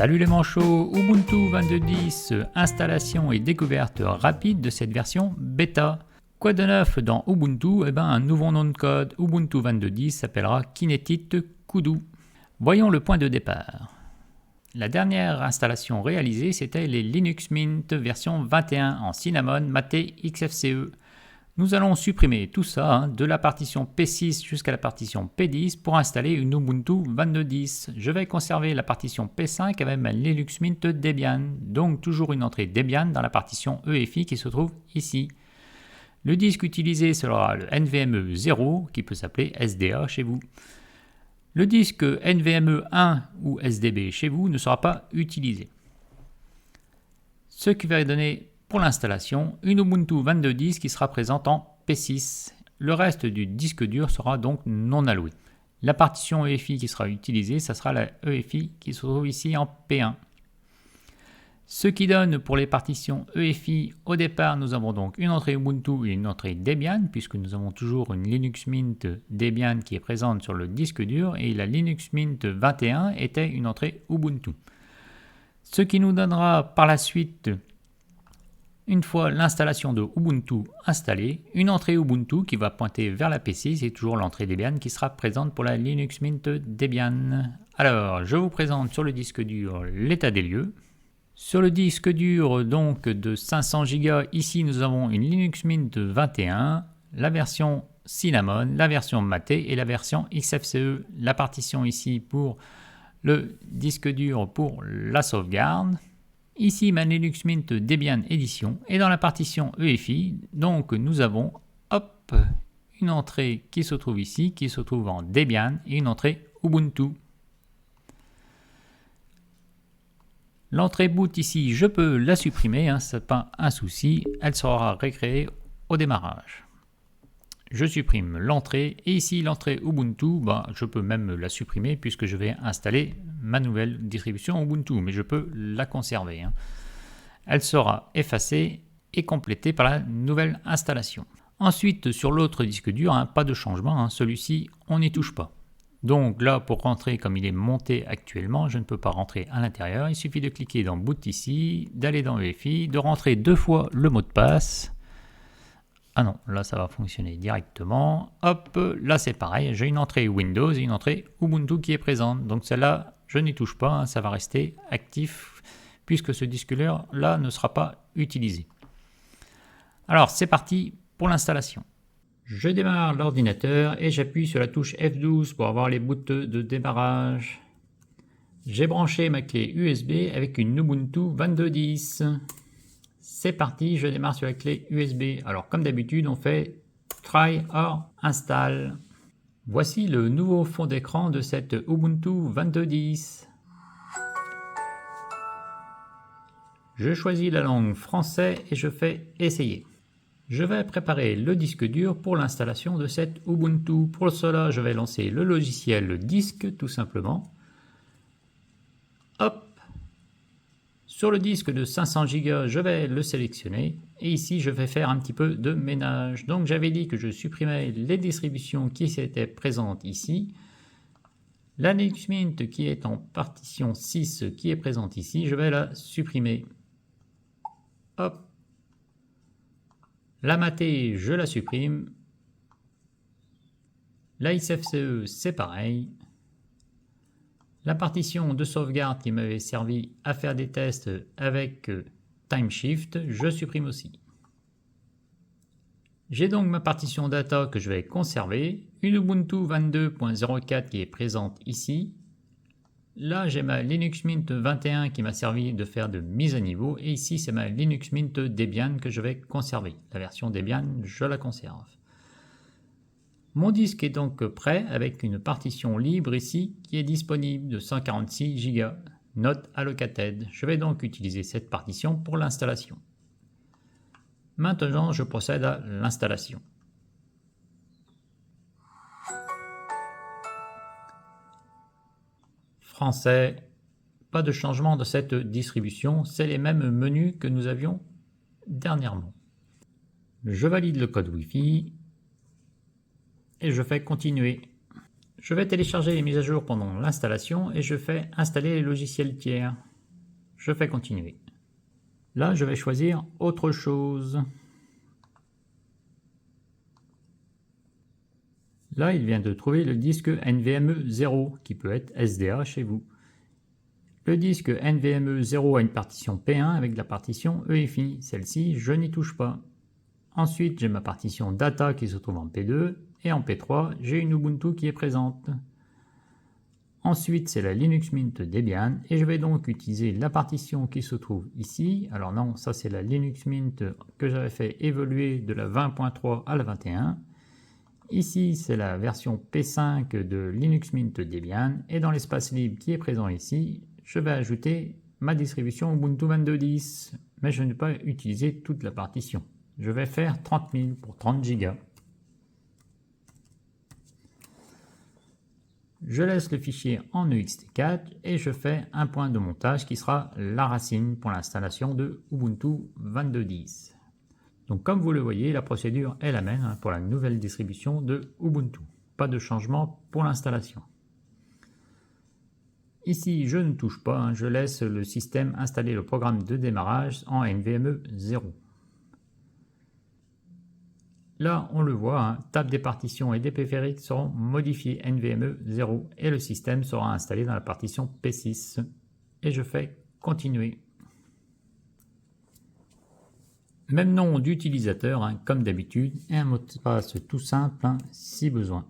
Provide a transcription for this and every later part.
Salut les manchots, Ubuntu 22.10, installation et découverte rapide de cette version bêta. Quoi de neuf dans Ubuntu? Un nouveau nom de code, Ubuntu 22.10 s'appellera Kinetit Kudu. Voyons le point de départ. La dernière installation réalisée, c'était les Linux Mint version 21 en Cinnamon, Mate, XFCE. Nous allons supprimer tout ça, de la partition P6 jusqu'à la partition P10 pour installer une Ubuntu 22.10. Je vais conserver la partition P5 avec ma Linux Mint Debian, donc toujours une entrée Debian dans la partition EFI qui se trouve ici. Le disque utilisé sera le NVMe 0 qui peut s'appeler SDA chez vous. Le disque NVMe 1 ou SDB chez vous ne sera pas utilisé. Ce qui va donner pour l'installation une Ubuntu 22.10 qui sera présente en P6. Le reste du disque dur sera donc non alloué. La partition EFI qui sera utilisée, ça sera la EFI qui se trouve ici en P1. Ce qui donne pour les partitions EFI, au départ nous avons donc une entrée Ubuntu et une entrée Debian, puisque nous avons toujours une Linux Mint Debian qui est présente sur le disque dur, et la Linux Mint 21 était une entrée Ubuntu. Ce qui nous donnera par la suite, une fois l'installation de Ubuntu installée, une entrée Ubuntu qui va pointer vers la P6 et toujours l'entrée Debian qui sera présente pour la Linux Mint Debian. Alors, je vous présente sur le disque dur l'état des lieux. Sur le disque dur donc de 500 Go, ici nous avons une Linux Mint 21, la version Cinnamon, la version Mate et la version XFCE. La partition ici pour le disque dur pour la sauvegarde. Ici ma Linux Mint Debian Edition, et dans la partition EFI, donc nous avons une entrée qui se trouve ici, qui se trouve en Debian, et une entrée Ubuntu. L'entrée boot ici, je peux la supprimer, ce n'est pas un souci, elle sera récréée au démarrage. Je supprime l'entrée, et ici l'entrée Ubuntu, je peux même la supprimer puisque je vais installer ma nouvelle distribution Ubuntu, mais je peux la conserver. Elle sera effacée et complétée par la nouvelle installation. Ensuite, sur l'autre disque dur, pas de changement, celui-ci, on n'y touche pas. Donc là, pour rentrer comme il est monté actuellement, je ne peux pas rentrer à l'intérieur. Il suffit de cliquer dans Boot ici, d'aller dans EFI, de rentrer 2 fois le mot de passe. Ah non, là ça va fonctionner directement. Là c'est pareil, j'ai une entrée Windows et une entrée Ubuntu qui est présente. Donc celle-là, je n'y touche pas, ça va rester actif puisque ce disque-là ne sera pas utilisé. Alors c'est parti pour l'installation. Je démarre l'ordinateur et j'appuie sur la touche F12 pour avoir les bouts de démarrage. J'ai branché ma clé USB avec une Ubuntu 22.10. C'est parti, je démarre sur la clé USB. Alors comme d'habitude, on fait Try or Install. Voici le nouveau fond d'écran de cette Ubuntu 22.10. Je choisis la langue français et je fais Essayer. Je vais préparer le disque dur pour l'installation de cette Ubuntu. Pour cela, je vais lancer le logiciel disque tout simplement. Sur le disque de 500 Go, je vais le sélectionner et ici je vais faire un petit peu de ménage. Donc j'avais dit que je supprimais les distributions qui étaient présentes ici. La Linux Mint qui est en partition 6 qui est présente ici, je vais la supprimer. La Mate, je la supprime. La XFCE, c'est pareil. La partition de sauvegarde qui m'avait servi à faire des tests avec Timeshift, je supprime aussi. J'ai donc ma partition data que je vais conserver, une Ubuntu 22.04 qui est présente ici. Là, j'ai ma Linux Mint 21 qui m'a servi de faire de mise à niveau, et ici, c'est ma Linux Mint Debian que je vais conserver. La version Debian, je la conserve. Mon disque est donc prêt avec une partition libre ici qui est disponible de 146 Go, not allocated. Je vais donc utiliser cette partition pour l'installation. Maintenant, je procède à l'installation. Français, pas de changement de cette distribution, c'est les mêmes menus que nous avions dernièrement. Je valide le code Wi-Fi. Et je fais continuer. Je vais télécharger les mises à jour pendant l'installation et je fais installer les logiciels tiers. Je fais continuer. Là, je vais choisir autre chose. Là, il vient de trouver le disque NVMe 0 qui peut être SDA chez vous. Le disque NVMe 0 a une partition P1 avec la partition EFI. Celle-ci, je n'y touche pas. Ensuite, j'ai ma partition Data qui se trouve en P2 et en P3, j'ai une Ubuntu qui est présente. Ensuite, c'est la Linux Mint Debian et je vais donc utiliser la partition qui se trouve ici. Alors non, ça c'est la Linux Mint que j'avais fait évoluer de la 20.3 à la 21. Ici, c'est la version P5 de Linux Mint Debian et dans l'espace libre qui est présent ici, je vais ajouter ma distribution Ubuntu 22.10, mais je ne vais pas utiliser toute la partition. Je vais faire 30 000 pour 30 Go. Je laisse le fichier en ext4 et je fais un point de montage qui sera la racine pour l'installation de Ubuntu 22.10. Donc comme vous le voyez, la procédure est la même pour la nouvelle distribution de Ubuntu. Pas de changement pour l'installation. Ici, je ne touche pas, je laisse le système installer le programme de démarrage en NVMe 0. Là, on le voit, table des partitions et des périphériques seront modifiés NVMe 0 et le système sera installé dans la partition P6. Et je fais continuer. Même nom d'utilisateur, comme d'habitude, et un mot de passe tout simple si besoin.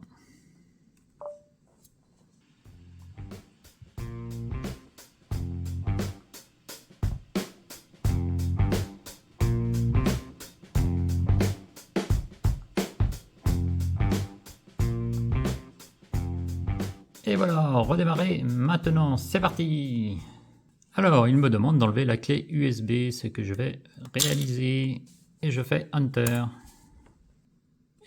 Et voilà, redémarrer, maintenant c'est parti. Alors il me demande d'enlever la clé USB, ce que je vais réaliser, et je fais Enter.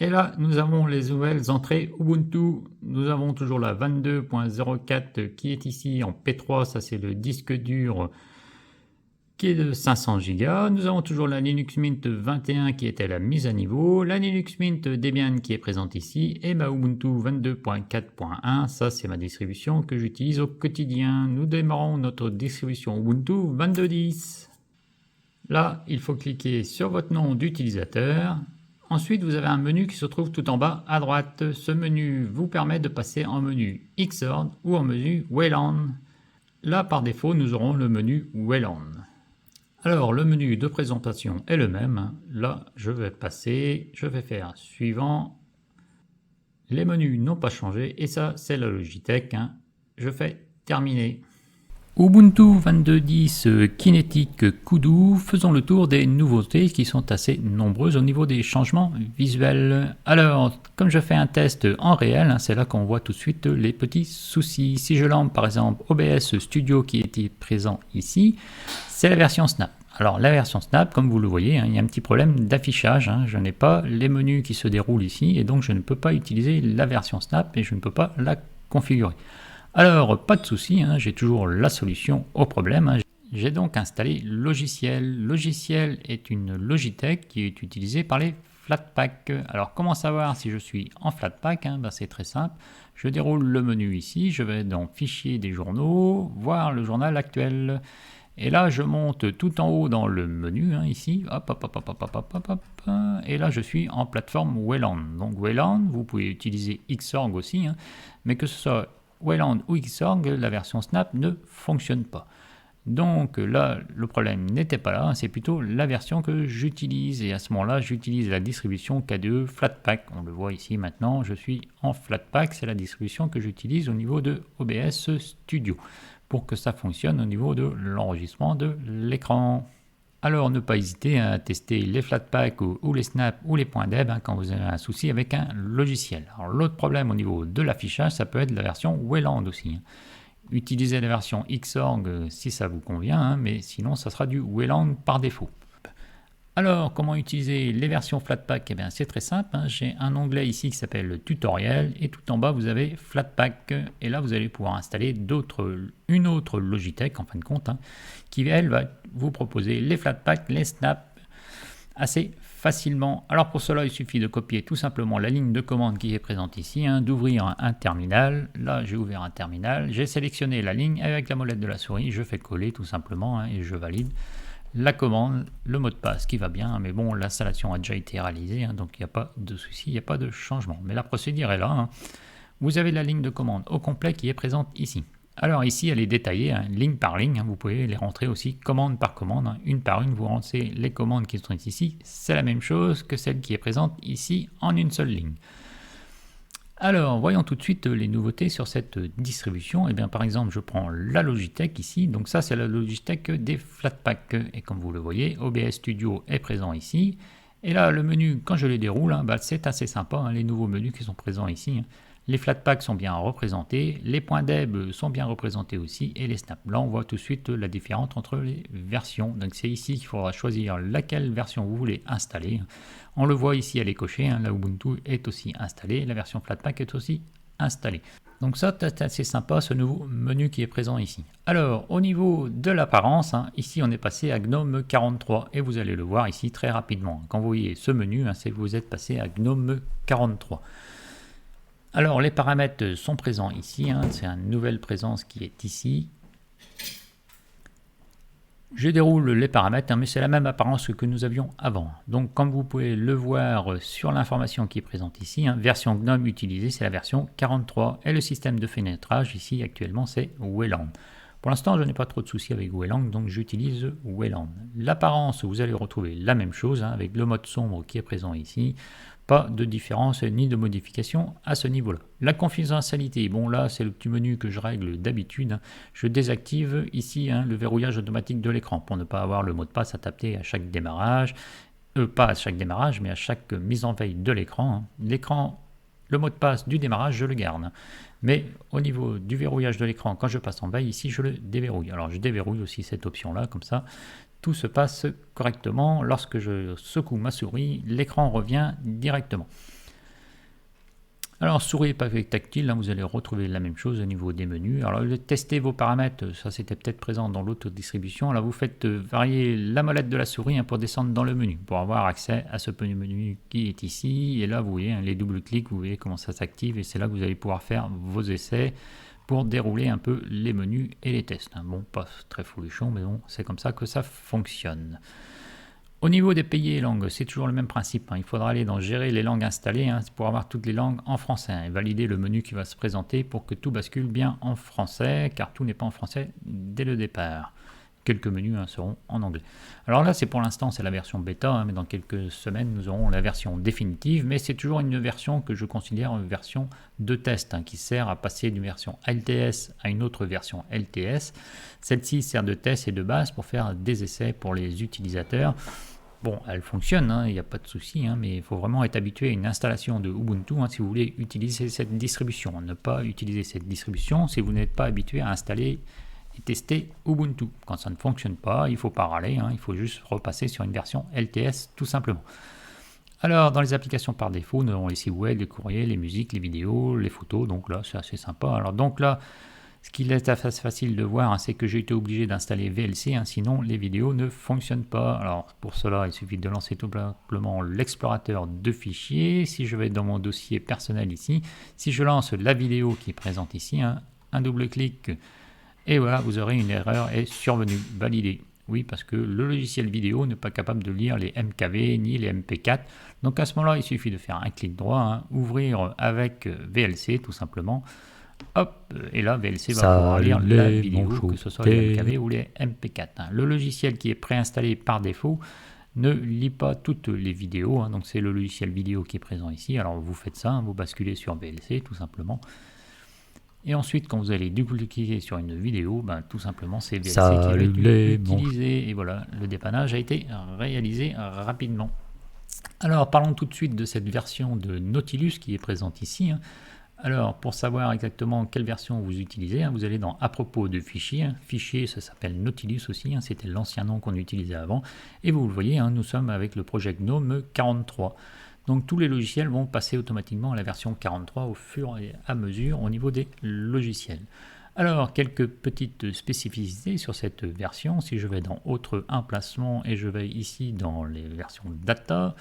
Et là nous avons les nouvelles entrées Ubuntu, nous avons toujours la 22.04 qui est ici en P3, ça c'est le disque dur qui est de 500 Go. Nous avons toujours la Linux Mint 21 qui était la mise à niveau, la Linux Mint Debian qui est présente ici, et ma Ubuntu 22.4.1, ça c'est ma distribution que j'utilise au quotidien. Nous démarrons notre distribution Ubuntu 22.10. Là, il faut cliquer sur votre nom d'utilisateur. Ensuite, vous avez un menu qui se trouve tout en bas à droite. Ce menu vous permet de passer en menu Xorg ou en menu WLAN. Là, par défaut, nous aurons le menu WLAN. Alors, le menu de présentation est le même. Là, je vais faire suivant. Les menus n'ont pas changé et ça, c'est la Logitech. Je fais terminer. Ubuntu 22.10 Kinetic Kudu, faisons le tour des nouveautés qui sont assez nombreuses au niveau des changements visuels. Alors, comme je fais un test en réel, c'est là qu'on voit tout de suite les petits soucis. Si je lance par exemple OBS Studio qui était présent ici, c'est la version Snap. Alors la version Snap, comme vous le voyez, il y a un petit problème d'affichage. Je n'ai pas les menus qui se déroulent ici et donc je ne peux pas utiliser la version Snap et je ne peux pas la configurer. Alors, pas de souci, j'ai toujours la solution au problème. J'ai donc installé Logiciel. Logiciel est une Logitech qui est utilisée par les Flatpak. Alors, comment savoir si je suis en Flatpak? C'est très simple. Je déroule le menu ici, je vais dans Fichier des journaux, voir le journal actuel. Et là, je monte tout en haut dans le menu, ici, et là, je suis en plateforme WLAN. Donc, WLAN, vous pouvez utiliser Xorg aussi, mais que ce soit WLAN ou Xorg, la version Snap ne fonctionne pas. Donc là, le problème n'était pas là, c'est plutôt la version que j'utilise. Et à ce moment-là, j'utilise la distribution KDE Flatpak. On le voit ici maintenant, je suis en Flatpak. C'est la distribution que j'utilise au niveau de OBS Studio pour que ça fonctionne au niveau de l'enregistrement de l'écran. Alors ne pas hésiter à tester les Flatpak ou les Snap ou les points deb quand vous avez un souci avec un logiciel. Alors l'autre problème au niveau de l'affichage, ça peut être la version WLAN aussi. Utilisez la version Xorg si ça vous convient, mais sinon ça sera du WLAN par défaut. Alors comment utiliser les versions Flatpak? Eh bien c'est très simple, j'ai un onglet ici qui s'appelle Tutoriel et tout en bas vous avez Flatpak et là vous allez pouvoir installer une autre Logitech en fin de compte qui elle va vous proposer les Flatpak, les Snap assez facilement. Alors pour cela, il suffit de copier tout simplement la ligne de commande qui est présente ici, d'ouvrir un terminal. Là, j'ai ouvert un terminal, j'ai sélectionné la ligne avec la molette de la souris, je fais coller tout simplement et je valide la commande, le mot de passe qui va bien, mais bon, l'installation a déjà été réalisée, donc il n'y a pas de souci, il n'y a pas de changement. Mais la procédure est là. Vous avez la ligne de commande au complet qui est présente ici. Alors ici, elle est détaillée, ligne par ligne, vous pouvez les rentrer aussi commande par commande, une par une, vous rentrez les commandes qui sont ici, c'est la même chose que celle qui est présente ici en une seule ligne. Alors, voyons tout de suite les nouveautés sur cette distribution. Et bien, par exemple, je prends la Logitech ici. Donc ça, c'est la Logitech des Flatpak. Et comme vous le voyez, OBS Studio est présent ici. Et là, le menu, quand je les déroule, c'est assez sympa, les nouveaux menus qui sont présents ici. Les Flatpak sont bien représentés, les points deb sont bien représentés aussi, et les snaps. Là, on voit tout de suite la différence entre les versions. Donc c'est ici qu'il faudra choisir laquelle version vous voulez installer. On le voit ici, elle est cochée, la Ubuntu est aussi installée, la version Flatpak est aussi installée. Donc ça, c'est assez sympa, ce nouveau menu qui est présent ici. Alors, au niveau de l'apparence, ici on est passé à GNOME 43, et vous allez le voir ici très rapidement. Quand vous voyez ce menu, c'est que vous êtes passé à GNOME 43. Alors, les paramètres sont présents ici, c'est une nouvelle présence qui est ici. Je déroule les paramètres, mais c'est la même apparence que nous avions avant. Donc, comme vous pouvez le voir sur l'information qui est présente ici, version GNOME utilisée, c'est la version 43. Et le système de fenêtrage ici, actuellement, c'est Wayland. Pour l'instant, je n'ai pas trop de soucis avec Wayland, donc j'utilise Wayland. L'apparence, vous allez retrouver la même chose, avec le mode sombre qui est présent ici. Pas de différence ni de modification à ce niveau-là. La confidentialité, bon là c'est le petit menu que je règle d'habitude. Je désactive ici le verrouillage automatique de l'écran pour ne pas avoir le mot de passe à taper à chaque démarrage. Pas à chaque démarrage, mais à chaque mise en veille de l'écran. L'écran, le mot de passe du démarrage, je le garde. Mais au niveau du verrouillage de l'écran, quand je passe en veille, ici je le déverrouille. Alors je déverrouille aussi cette option-là, comme ça. Tout se passe correctement. Lorsque je secoue ma souris, l'écran revient directement. Alors, souris et pavé tactile, vous allez retrouver la même chose au niveau des menus. Alors, tester vos paramètres, ça c'était peut-être présent dans l'autre distribution. Là, vous faites varier la molette de la souris pour descendre dans le menu, pour avoir accès à ce menu qui est ici. Et là, vous voyez, les double-clics, vous voyez comment ça s'active. Et c'est là que vous allez pouvoir faire vos essais pour dérouler un peu les menus et les tests. Bon, pas très folichon, mais bon, c'est comme ça que ça fonctionne. Au niveau des pays et langues, c'est toujours le même principe. Il faudra aller dans gérer les langues installées pour avoir toutes les langues en français et valider le menu qui va se présenter pour que tout bascule bien en français, car tout n'est pas en français dès le départ. Quelques menus seront en anglais. Alors là, c'est pour l'instant, c'est la version bêta, mais dans quelques semaines, nous aurons la version définitive, mais c'est toujours une version que je considère une version de test, qui sert à passer d'une version LTS à une autre version LTS. Celle-ci sert de test et de base pour faire des essais pour les utilisateurs. Bon, elle fonctionne, il n'y a pas de souci, mais il faut vraiment être habitué à une installation de Ubuntu si vous voulez utiliser cette distribution. Ne pas utiliser cette distribution si vous n'êtes pas habitué à installer et tester Ubuntu. Quand ça ne fonctionne pas, il faut pas râler, il faut juste repasser sur une version LTS tout simplement. Alors, dans les applications par défaut, nous avons les sites web, les courriers, les musiques, les vidéos, les photos, donc là c'est assez sympa. Alors donc là, ce qui est assez facile de voir, c'est que j'ai été obligé d'installer VLC, sinon les vidéos ne fonctionnent pas. Alors pour cela, il suffit de lancer tout simplement l'explorateur de fichiers. Si je vais dans mon dossier personnel ici, si je lance la vidéo qui est présente ici, un double-clic, et voilà, vous aurez une erreur est survenue, validée. Oui, parce que le logiciel vidéo n'est pas capable de lire les MKV ni les MP4. Donc à ce moment-là, il suffit de faire un clic droit, ouvrir avec VLC tout simplement. Hop, et là VLC va pouvoir lire la vidéo, que ce soit les MKV ou les MP4. Le logiciel qui est préinstallé par défaut ne lit pas toutes les vidéos, donc c'est le logiciel vidéo qui est présent ici. Alors vous faites ça, vous basculez sur VLC tout simplement. Et ensuite, quand vous allez double-cliquer sur une vidéo, tout simplement c'est VLC qui va être utilisé. Et voilà, le dépannage a été réalisé rapidement. Alors parlons tout de suite de cette version de Nautilus qui est présente ici. Alors, pour savoir exactement quelle version vous utilisez, vous allez dans « À propos de fichiers ». Fichier, ça s'appelle Nautilus aussi, c'était l'ancien nom qu'on utilisait avant. Et vous le voyez, nous sommes avec le projet GNOME 43. Donc, tous les logiciels vont passer automatiquement à la version 43 au fur et à mesure au niveau des logiciels. Alors, quelques petites spécificités sur cette version. Si je vais dans Autres emplacements et je vais ici dans les versions data,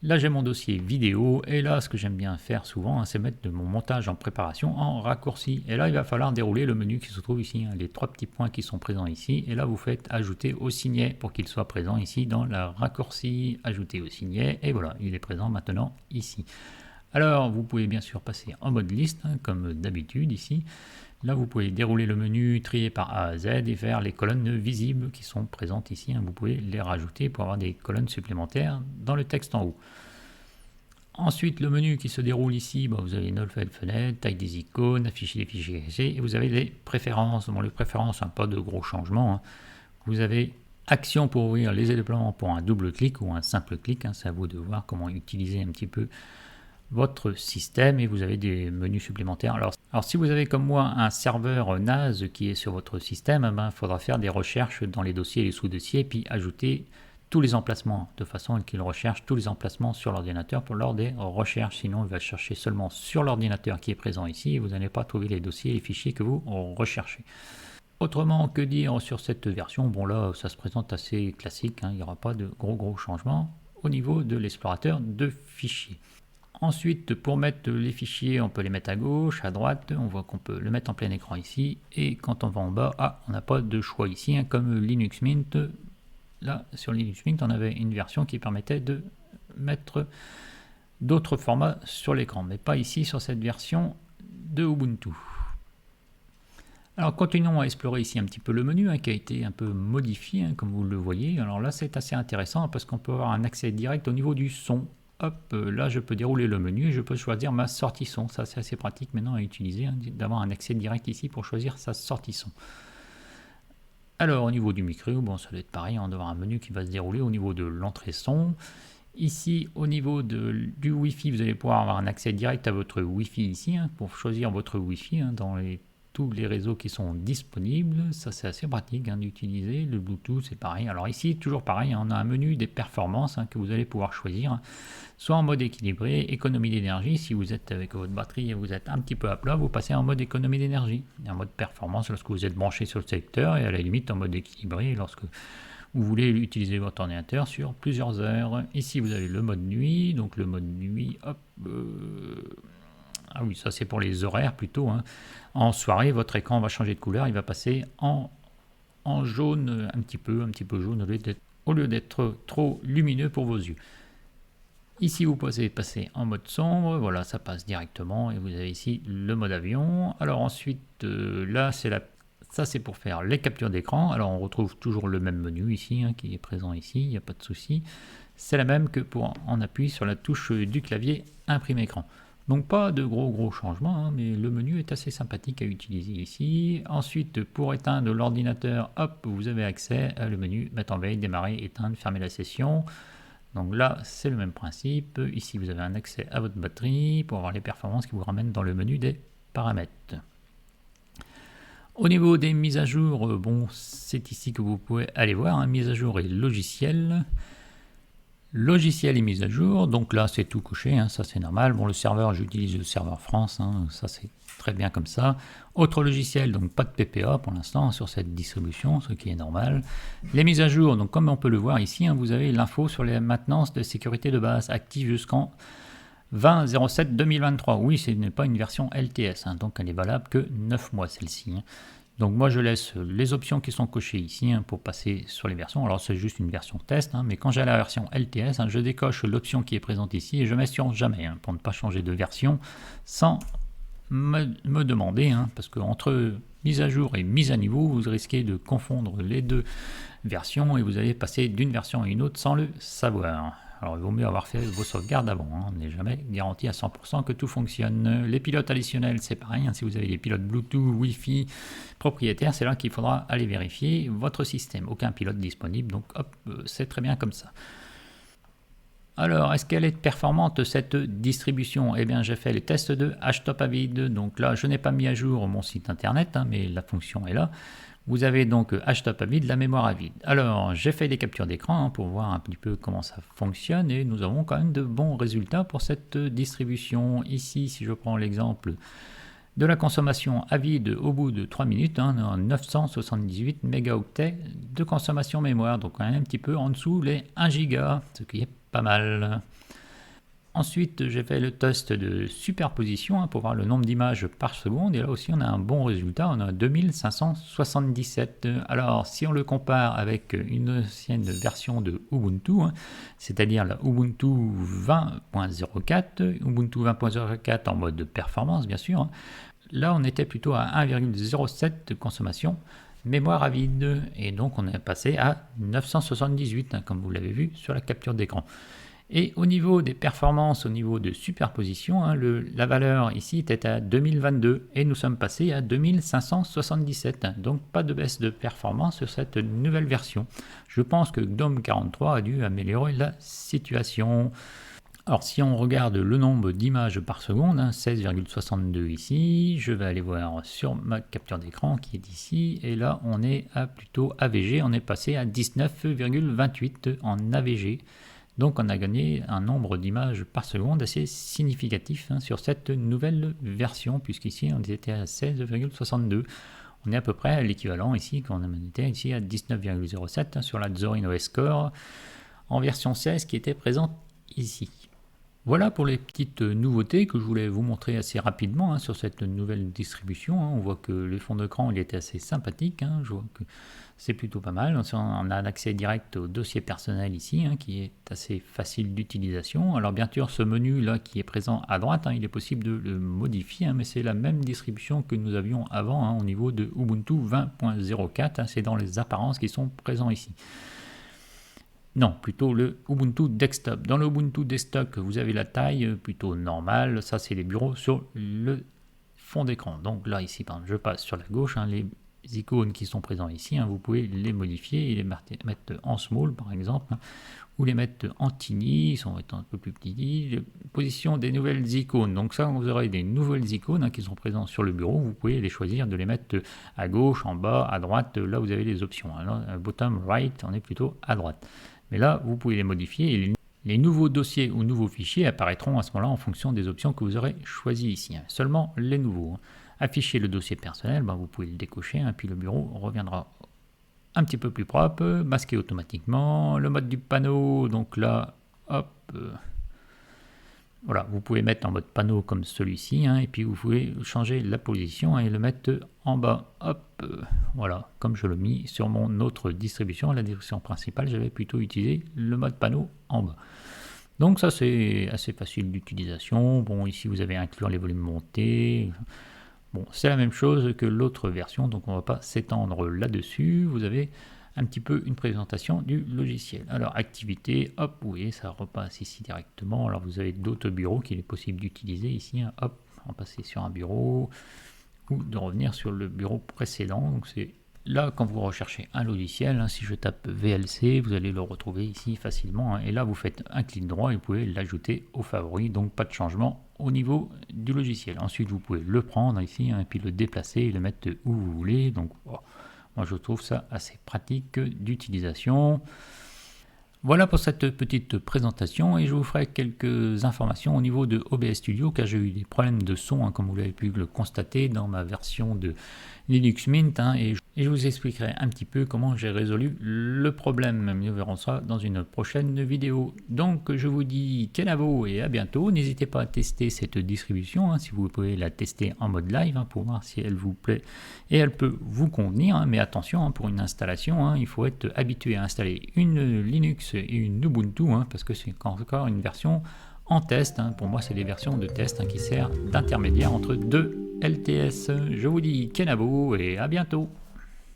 là j'ai mon dossier vidéo et là ce que j'aime bien faire souvent, c'est mettre de mon montage en préparation en raccourci. Et là il va falloir dérouler le menu qui se trouve ici, les 3 petits points qui sont présents ici. Et là vous faites ajouter au signet pour qu'il soit présent ici dans la raccourci, ajouter au signet. Et voilà, il est présent maintenant ici. Alors, vous pouvez bien sûr passer en mode liste, comme d'habitude ici. Là, vous pouvez dérouler le menu, trier par A à Z et faire les colonnes visibles qui sont présentes ici. Vous pouvez les rajouter pour avoir des colonnes supplémentaires dans le texte en haut. Ensuite, le menu qui se déroule ici, vous avez une nouvelle fenêtre, taille des icônes, afficher les fichiers cachés, et vous avez les préférences. Bon, les préférences, pas de gros changements. Vous avez action pour ouvrir les éléments pour un double clic ou un simple clic. C'est à vous de voir comment utiliser un petit peu votre système et vous avez des menus supplémentaires. Alors si vous avez comme moi un serveur NAS qui est sur votre système, il faudra faire des recherches dans les dossiers et les sous-dossiers, puis ajouter tous les emplacements de façon qu'il recherche tous les emplacements sur l'ordinateur pour lors des recherches. Sinon, il va chercher seulement sur l'ordinateur qui est présent ici et vous n'allez pas trouver les dossiers et les fichiers que vous recherchez. Autrement, que dire sur cette version? Bon là, ça se présente assez classique, il n'y aura pas de gros changements au niveau de l'explorateur de fichiers. Ensuite, pour mettre les fichiers, on peut les mettre à gauche, à droite, on voit qu'on peut le mettre en plein écran ici, et quand on va en bas, on n'a pas de choix ici, comme Linux Mint. Là, sur Linux Mint, on avait une version qui permettait de mettre d'autres formats sur l'écran, mais pas ici sur cette version de Ubuntu. Alors, continuons à explorer ici un petit peu le menu qui a été un peu modifié, comme vous le voyez. Alors là, c'est assez intéressant parce qu'on peut avoir un accès direct au niveau du son. Hop, là je peux dérouler le menu et je peux choisir ma sortie son. Ça c'est assez pratique maintenant à utiliser, d'avoir un accès direct ici pour choisir sa sortie son. Alors au niveau du micro, ça doit être pareil, on doit avoir un menu qui va se dérouler au niveau de l'entrée son. Ici au niveau du Wi-Fi, vous allez pouvoir avoir un accès direct à votre Wi-Fi ici, pour choisir votre Wi-Fi dans tous les réseaux qui sont disponibles. Ça c'est assez pratique d'utiliser. Le Bluetooth c'est pareil. Alors ici toujours pareil, on a un menu des performances que vous allez pouvoir choisir, soit en mode équilibré, économie d'énergie. Si vous êtes avec votre batterie et vous êtes un petit peu à plat, vous passez en mode économie d'énergie, en mode performance lorsque vous êtes branché sur le secteur, et à la limite en mode équilibré lorsque vous voulez utiliser votre ordinateur sur plusieurs heures. Ici vous avez le mode nuit, donc le mode nuit, ah oui, ça c'est pour les horaires plutôt. En soirée, votre écran va changer de couleur, il va passer en jaune, un petit peu jaune, au lieu d'être trop lumineux pour vos yeux. Ici, vous pouvez passer en mode sombre, voilà, ça passe directement, et vous avez ici le mode avion. Alors ensuite, là, ça c'est pour faire les captures d'écran. Alors on retrouve toujours le même menu ici, qui est présent ici, il n'y a pas de souci. C'est la même que pour en appui sur la touche du clavier imprime écran. Donc pas de gros changements, mais le menu est assez sympathique à utiliser ici. Ensuite, pour éteindre l'ordinateur, hop, vous avez accès à le menu mettre en veille, démarrer, éteindre, fermer la session. Donc là, c'est le même principe. Ici, vous avez un accès à votre batterie pour avoir les performances qui vous ramènent dans le menu des paramètres. Au niveau des mises à jour, c'est ici que vous pouvez aller voir, mise à jour et logiciel. Logiciel et mise à jour, donc là c'est tout coché, ça c'est normal. Bon, le serveur, j'utilise le serveur France, ça c'est très bien comme ça. Autre logiciel, donc pas de PPA pour l'instant sur cette distribution, ce qui est normal. Les mises à jour, donc comme on peut le voir ici, vous avez l'info sur les maintenances de sécurité de base active jusqu'en 20/07/2023. Oui, ce n'est pas une version LTS, donc elle est valable que 9 mois celle-ci. Donc moi je laisse les options qui sont cochées ici pour passer sur les versions. Alors c'est juste une version test, mais quand j'ai la version LTS, je décoche l'option qui est présente ici et je mets sur jamais pour ne pas changer de version sans me demander, parce qu'entre mise à jour et mise à niveau, vous risquez de confondre les deux versions et vous allez passer d'une version à une autre sans le savoir. Alors il vaut mieux avoir fait vos sauvegardes avant, on n'est jamais garanti à 100% que tout fonctionne. Les pilotes additionnels, c'est pareil, si vous avez des pilotes Bluetooth, Wi-Fi propriétaires, c'est là qu'il faudra aller vérifier votre système. Aucun pilote disponible, donc hop, c'est très bien comme ça. Alors, est-ce qu'elle est performante cette distribution? Eh bien, j'ai fait les tests de HTOP à vide, donc là, je n'ai pas mis à jour mon site internet, mais la fonction est là. Vous avez donc HTOP à vide, la mémoire à vide. Alors, j'ai fait des captures d'écran pour voir un petit peu comment ça fonctionne et nous avons quand même de bons résultats pour cette distribution. Ici, si je prends l'exemple De la consommation à vide au bout de 3 minutes, 978 mégaoctets de consommation mémoire, donc quand même un petit peu en dessous les 1 giga, ce qui est pas mal. Ensuite, j'ai fait le test de superposition pour voir le nombre d'images par seconde, et là aussi on a un bon résultat, on a 2577. Alors si on le compare avec une ancienne version de Ubuntu, c'est-à-dire la Ubuntu 20.04, Ubuntu 20.04 en mode performance bien sûr, là on était plutôt à 1,07 de consommation mémoire à vide, et donc on est passé à 978, comme vous l'avez vu sur la capture d'écran. Et au niveau des performances, au niveau de superposition, la valeur ici était à 2022 et nous sommes passés à 2577. Donc pas de baisse de performance sur cette nouvelle version. Je pense que GNOME 43 a dû améliorer la situation. Alors si on regarde le nombre d'images par seconde, 16,62 ici, je vais aller voir sur ma capture d'écran qui est ici, et là on est à plutôt AVG, on est passé à 19,28 en AVG. Donc on a gagné un nombre d'images par seconde assez significatif sur cette nouvelle version, puisqu'ici on était à 16,62. On est à peu près à l'équivalent ici, quand on était ici à 19,07 sur la Zorin OS Core en version 16 qui était présente ici. Voilà pour les petites nouveautés que je voulais vous montrer assez rapidement sur cette nouvelle distribution. On voit que le fond d'écran il était assez sympathique, je vois que c'est plutôt pas mal. On a un accès direct au dossier personnel ici, qui est assez facile d'utilisation. Alors bien sûr, ce menu là qui est présent à droite, il est possible de le modifier, mais c'est la même distribution que nous avions avant au niveau de Ubuntu 20.04. C'est dans les apparences qui sont présents ici. Non, plutôt le Ubuntu Desktop. Dans le Ubuntu Desktop, vous avez la taille plutôt normale. Ça, c'est les bureaux sur le fond d'écran. Donc là, ici, par exemple, je passe sur la gauche. Les icônes qui sont présentes ici, vous pouvez les modifier et les mettre en small, par exemple, ou les mettre en tiny, ils sont un peu plus petits. Position des nouvelles icônes. Donc ça, vous aurez des nouvelles icônes qui sont présentes sur le bureau. Vous pouvez les choisir de les mettre à gauche, en bas, à droite. Là, vous avez les options. Alors, bottom right, on est plutôt à droite. Mais là, vous pouvez les modifier et les nouveaux dossiers ou nouveaux fichiers apparaîtront à ce moment-là en fonction des options que vous aurez choisies ici. Seulement les nouveaux. Afficher le dossier personnel, vous pouvez le décocher, puis le bureau reviendra un petit peu plus propre, masqué automatiquement. Le mode du panneau, donc là, hop, voilà, vous pouvez mettre en mode panneau comme celui-ci, et puis vous pouvez changer la position et le mettre en bas, hop, voilà, comme je l'ai mis sur mon autre distribution, la distribution principale, j'avais plutôt utilisé le mode panneau en bas. Donc ça c'est assez facile d'utilisation. Bon, ici vous avez inclure les volumes montés. Bon, c'est la même chose que l'autre version, donc on ne va pas s'étendre là-dessus. Vous avez un petit peu une présentation du logiciel. Alors, activité, hop, vous voyez, ça repasse ici directement. Alors, vous avez d'autres bureaux qu'il est possible d'utiliser ici. Hop, on passer sur un bureau ou de revenir sur le bureau précédent. Donc, c'est là quand vous recherchez un logiciel. Si je tape VLC, vous allez le retrouver ici facilement. Et là, vous faites un clic droit et vous pouvez l'ajouter aux favoris. Donc, pas de changement au niveau du logiciel. Ensuite, vous pouvez le prendre ici et puis le déplacer et le mettre où vous voulez. Donc, moi, je trouve ça assez pratique d'utilisation. Voilà pour cette petite présentation et je vous ferai quelques informations au niveau de OBS Studio car j'ai eu des problèmes de son comme vous l'avez pu le constater dans ma version de Linux Mint et je vous expliquerai un petit peu comment j'ai résolu le problème. Nous verrons ça dans une prochaine vidéo. Donc je vous dis kenavo et à bientôt. N'hésitez pas à tester cette distribution si vous pouvez la tester en mode live pour voir si elle vous plaît et elle peut vous convenir. Mais attention, pour une installation, il faut être habitué à installer une Linux et une Ubuntu parce que c'est encore une version en test. Pour moi, c'est des versions de test qui servent d'intermédiaire entre deux LTS. Je vous dis kenavo et à bientôt.